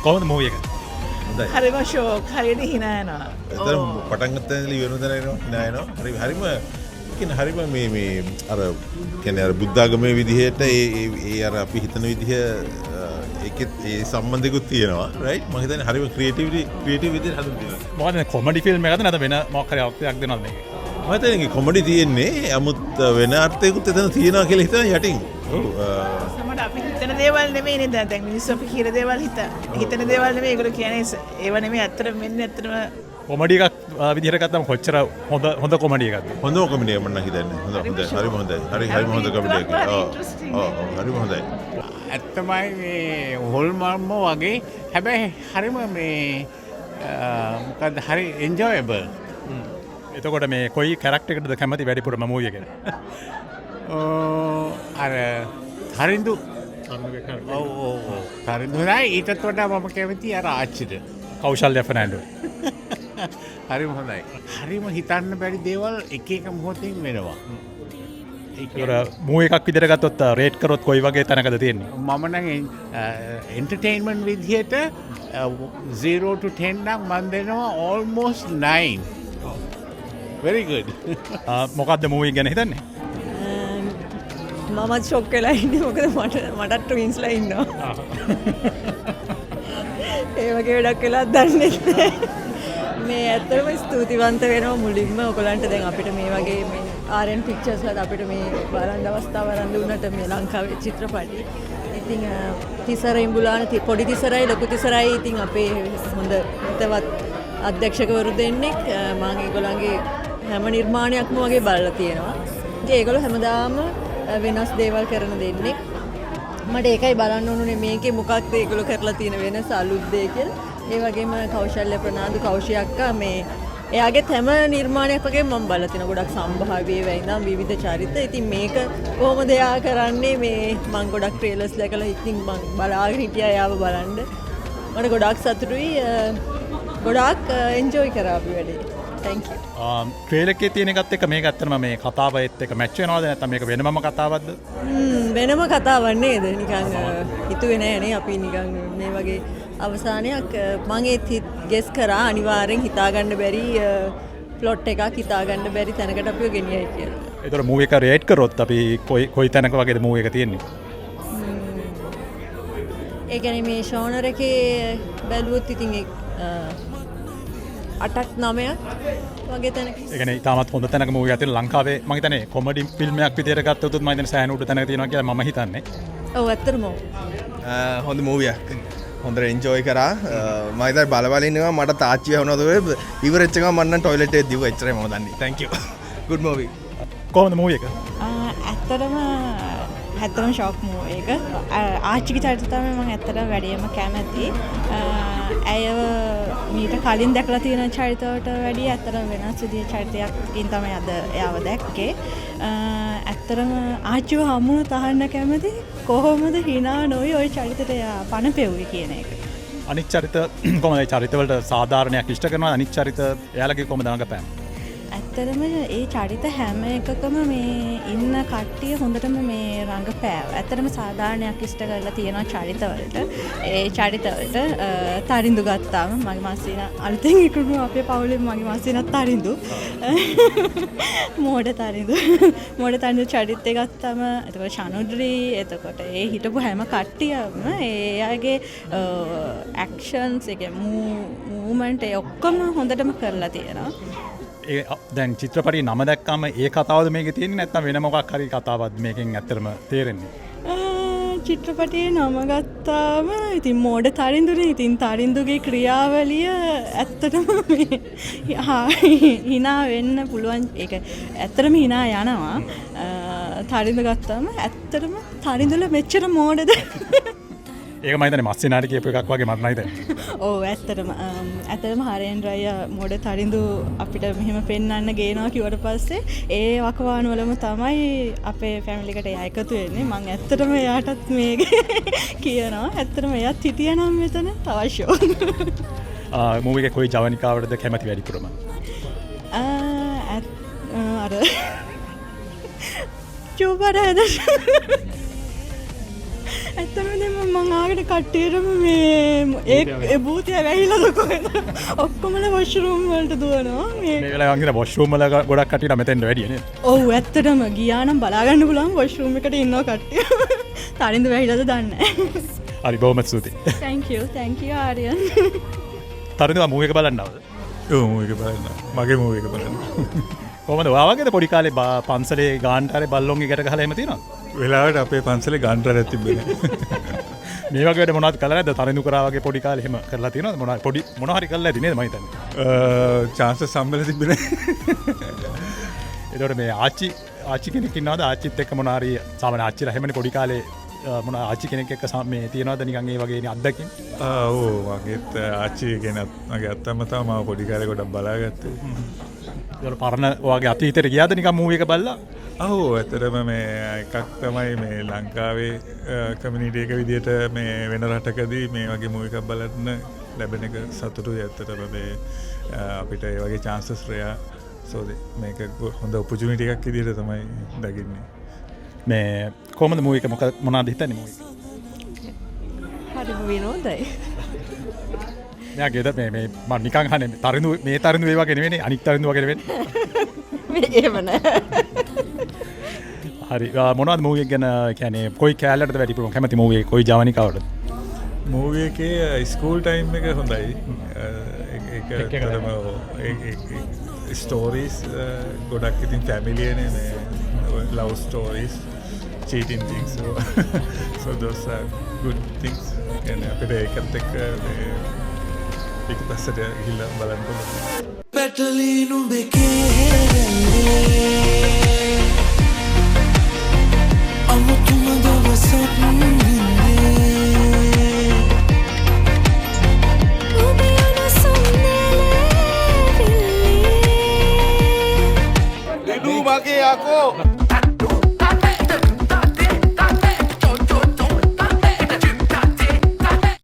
කොහොමද මූවි එක? හරිම ෂෝක් හරියට hina යනවා. එතන පටන් ගන්න තැනදී ඉවර වෙන තැන hina යනවා. හරිම මේ අර කියන්නේ අර බුද්ධාගමේ විදිහට ඒ අර අපි හිතන විදිහ ඒකෙත් ඒ සම්බන්ධිකුත් තියෙනවා. රයිට්? මම හිතන්නේ හරිම ක්‍රියේටිව් විදිහට හදලා තියෙනවා. මොකද කොමඩි ෆිල්ම් එකක්ද නැත්නම් වෙන මොකක් හරි අර්ථයක් දෙනවද මේකේ? මම හිතන්නේ කොමඩි තියෙන්නේ 아무ත් වෙන අර්ථයකුත් එතන තියෙනවා කියලා හිතන යටින්. ඔව්. සමහරවිට අපි හිතන දේවල් නෙමෙයි නේද? දැන් මිනිස්සු අපි කියන දේවල් හිතන දේවල් නෙමෙයි ඒගොල්ලෝ කියන්නේ ඒව නෙමෙයි ඇත්තටම වෙන්නේ ඇත්තටම කොමඩි එකක් විදිහට ගත්තම කොච්චර හොඳ කොමඩි එකක්ද? හොඳම කොමඩි එකක් මම නම් හිතන්නේ. හොඳයි. හරිම හොඳයි. හරිම හොඳ කොමඩි එකක්. ඔව්. හරිම හොඳයි. ඇත්තමයි මේ හොල්මර්ම වගේ හැබැයි හරිම මේ මොකක්ද හරි එන්ජොයබල්. එතකොට මේ කොයි කැරක්ටර් එකටද කැමති වැඩිපුරම මූවි එකේ? අර හරිඳු තරිඳුනයි ඊටත් වඩා මම කැමති අර ආච්චිට කෞශල්‍ය ෆර්නැන්ඩෝ. හරිම හොඳයි. හරිම හිතන්න බැරි දේවල් එක එක මොහොතින් වෙනවා. ඒක මූවි එකක් විදිහට ගත්තොත් රේට් කරොත් කොයි වගේ තැනකද තියෙන්නේ? මම නම් එන්ටර්ටේන්මන්ට් විදිහට 0 to 10 නම් මම දෙනවා almost 9. very good. මොකක්ද මූවි ගැන හිතන්නේ? මමත් ෂොක් වෙලා ඉන්නේ මොකද මට ට්වින්ස්ලා ඉන්නවා. ඒ වගේ වැඩක් වෙලා දන්නේ නැහැ. මේ ඇත්තටම ස්තුතිවන්ත වෙනවා මුලින්ම ඔයගලන්ට දැන් අපිට මේ වගේ මේ RN Pictures ලාද අපිට මේ බලන්න අවස්ථාව වරන් දුන්නට මේ ලංකාවේ චිත්‍රපටි. ඉතින් තිසර ඉඹුලාන පොඩි තිසරයි ලොකු තිසරයි ඉතින් අපේ හොඳ හිතවත් අධ්‍යක්ෂකවරු දෙන්නෙක් මම ඒගොල්ලන්ගේ හැම නිර්මාණයක්ම වගේ බලලා තියෙනවා. ඉතින් ඒගොල්ලෝ හැමදාම වෙනස් දේවල් කරන දෙන්නෙක්. මට ඒකයි බලන්න ඕනුනේ මේකේ මොකක්ද ඒගොල්ලෝ කරලා තියෙන වෙනස අලුත් දේ කියලා. ඒ වගේම කෞශල්‍ය ප්‍රනාන්දු කෞශිය අක්කා මේ එයාගේ හැම නිර්මාණයක් වගේ මම බලලා තිනවා. ගොඩක් සම්භාව්‍ය වෙයිනම් විවිධ චරිත. ඉතින් මේක කොහොමද එයා කරන්නේ මේ මම ගොඩක් ට්‍රේලර්ස් දැකලා ඉතින් මම බලාගෙන හිටියා එයාව බලන්න. මට ගොඩක් සතුටුයි. ගොඩක් එන්ජොයි කරා අපි වැඩේ. thank you. ට්‍රේලර් එකේ තියෙන එකත් එක්ක මේක ඇත්තටම මේ කතාවත් එක්ක මැච් වෙනවද නැත්නම් මේක වෙනමම කතාවක්ද? වෙනම කතාවක් නේද? නිකන් හිතුවේ නෑනේ අපි නිකන් මේ වගේ අවසානයක් මම ඒත් ගෙස් කරා අනිවාර්යෙන් හිතාගන්න බැරි ප්ලොට් එකක් හිතාගන්න බැරි තැනකට අපිව ගෙනියයි කියලා. ඒතර මූවි එක රේට් කරොත් අපි කොයි තැනක වගේද මූවි එක තියෙන්නේ? ඒ කියන්නේ මේ ෂෝනර් එකේ බැලුවොත් ඉතින් 8ක් 9ක් වගේ තැනක. ඒ කියන්නේ තාමත් හොඳ තැනක මූවි එකක් තියෙන ලංකාවේ මම හිතන්නේ කොමඩි ෆිල්ම් එකක් විදියට ගත්තොත් මම හිතන්නේ සෑහෙන උඩ තැනක තියෙනවා කියලා මම හිතන්නේ. ඔව් ඇත්තටම හොඳ මූවියක් හොඳට එන්ජෝයි කරා මයිතයි බලවලින්නවා මට තාච්චිය වුණොත් ඉවරච්චක මන්න ටොයිලට් එකේ දිව එච්චරයි මම දන්නේ thank you good movie කොහොමද මූවී එක? ඇත්තටම ෂොක් මූවී එක. ආච්චිගේ චරිතය තමයි මම ඇත්තටම වැඩියම කැමති. ඇයව මීට කලින් දැකලා තියෙන චරිතවලට වැඩිය ඇත්තටම වෙනස් විදිහේ චරිතයකින් තමයි අද එයාව දැක්කේ. ඇත්තටම ආච්චිව හමුවුණොත් අහන්න කැමති කොහොමද hina නොවි ওই චරිතයට එයා පණ පෙව්වේ කියන එක. අනික් චරිත කොහොමද? චරිතවලට සාධාරණයක් ඉෂ්ට කරනවා අනික් චරිත එයාලගේ කොහොමද රඟපෑම? ඇත්තටම ඒ චරිත හැම එකකම මේ ඉන්න කට්ටිය හොඳටම මේ රඟපෑව. ඇත්තටම සාධාරණයක් ඉෂ්ට කරලා තියෙනවා චරිතවලට. ඒ චරිතවලට තරිඳු ගත්තාම මගේ මාසීනා අලුතෙන් ඉක්ුණු අපේ පවුලේ මගේ මාසීනාත් තරිඳු. මෝඩ තරිඳු චරිතය ගත්තාම එතකොට ශනුඩ්‍රී එතකොට ඒ හිටපු හැම කට්ටියම එයාගේ ඇක්ෂන්ස් එක මූවමන්ට් ඒ ඔක්කොම හොඳටම කරලා තියෙනවා. දැන් චිත්‍රපටයේ නම දැක්කම ඒ කතාවද මේකේ තියෙන්නේ නැත්නම් වෙන මොකක් හරි කතාවක්ද මේකෙන් ඇත්තටම තේරෙන්නේ? චිත්‍රපටයේ නම ගත්තාම ඉතින් මෝඩ තරිඳුනේ. ඉතින් තරිඳුගේ ක්‍රියාවලිය ඇත්තටම hina වෙන්න පුළුවන්. ඒක ඇත්තටම hina යනවා. තරිඳු ගත්තාම ඇත්තටම තරිඳුල මෙච්චර මෝඩද? ඒක මම හිතන්නේ මස්සිනාට කියපු එකක් වගේ මට නයිද? ඔව් ඇත්තටම හරෙන් රය මොඩ තරිඳු අපිට මෙහෙම පෙන්වන්න ගේනවා කිව්වට පස්සේ ඒ වකවානු වලම තමයි අපේ ෆැමිලි එකට එයා එකතු වෙන්නේ. මම ඇත්තටම එයාටත් මේක කියනවා. ඇත්තටම එයාත් හිටියනම් මෙතන අවශ්‍යෝ. මූවී එකේ කොයි ජවනිකාවටද කැමති වැඩිපුරම? අර චූපරද ඇත්තම මං ආගෙන කට්ටියටම මේ ඒ භූතය වැහිලාද කොහෙද ඔක්කොමල වොෂ්රූම් වලට දුවනවා මේ වෙලාව වගේ වොෂ්රූම් වල ගොඩක් කට්ටිය මෙතෙන්ට වැඩිය නේද? ඔව් ඇත්තටම ගියා නම් බලා ගන්න පුළුවන් වොෂ්රූම් එකට ඉන්නවා කට්ටිය. තරිඳු වැහිලාද දන්නේ නැහැ. හරි බොහොම ස්තුතියි. thank you ආර්යන්. තරිඳු මූවී එක බලන්නවද? ඔව් මූවී එක බලන්න. මගේ මූවී එක බලන්න. කොහමද ඔයා වගේද පොඩි කාලේ පන්සලේ ගාන්ටාරේ බල්ලොන්ගේ ගැට ගහලා එහෙම තියෙනවද? වෙලාවට අපේ පන්සලේ ගාන්ටාරයක් තිබ්බේ නැහැ. මේ වගේ වැඩ මොනවද කළා නැද්ද? තරිඳු කරා වගේ පොඩි කාලේ එහෙම කරලා තියෙනවද? මොනවා හරි කරලා ඇති නේද මම හිතන්නේ. chance සම්බල තිබ්බේ නැහැ. ඒතකොට මේ ආච්චි කෙනෙක් ඉන්නවද? ආච්චිත් එක්ක මොනවා හරි සාමාන්‍ය ආච්චිලා හැමනේ පොඩි කාලේ මොන ආච්චි කෙනෙක් එක්ක මේ තියනවද නිකන් ඒ වගේ අත්දැකීම්? ඔව් මගේත් ආච්චි කෙනෙක් මගේ අත්තම්ම තමයි මම පොඩි කාලේ ගොඩක් බලාගත්තේ. ඒක පරණ ඔයාගේ අතීතයට ගියාද නිකන් මූවී එක බලලා? ඔව් ඇත්තටම මේ එකක් තමයි මේ ලංකාවේ කමියුනිටි එක විදිහට මේ වෙන රටකදී මේ වගේ මූවී එකක් බලන්න ලැබෙන එක සතුටුයි. ඇත්තටම මේ අපිට ඒ වගේ chances රෑ so මේක හොඳ opportunity එකක් විදිහට තමයි දකින්නේ. මේ කොහමද මූවී එක මොනවද හිතන්නේ මූවී එක? හරිම විනෝදයි. මෙයා ගෙද මේ මම නිකන් අහන්නේ තරිඳු මේ තරිඳු ඒ වගේ නෙවෙයි අනික් තරිඳු වගේ නෙවෙයි. මේ එහෙම නෑ. හරි මොනවද මූවී එක ගැන කියන්නේ කොයි කැලලටද වැඩිපුරම කැමති මූවී එක කොයි ජවනිකාවටද? මූවී එකේ ස්කූල් ටයිම් එක හොඳයි. ඒක ස්ටෝරීස් ගොඩක් ඉතින් ෆැමිලියනේ මේ love stories, cheating things, so those are good things. And අපිට ඒකත් එක්ක ඒක පස්සට ගිහිල්ලා බලන්න පුළුවන්. පැටලීනු බෙකේ හැරෙන්නේ අමුතුම දවසක් නින්නේ ඔබ යන සම්මේලෙවිලි දෙඩු මගේ යකෝ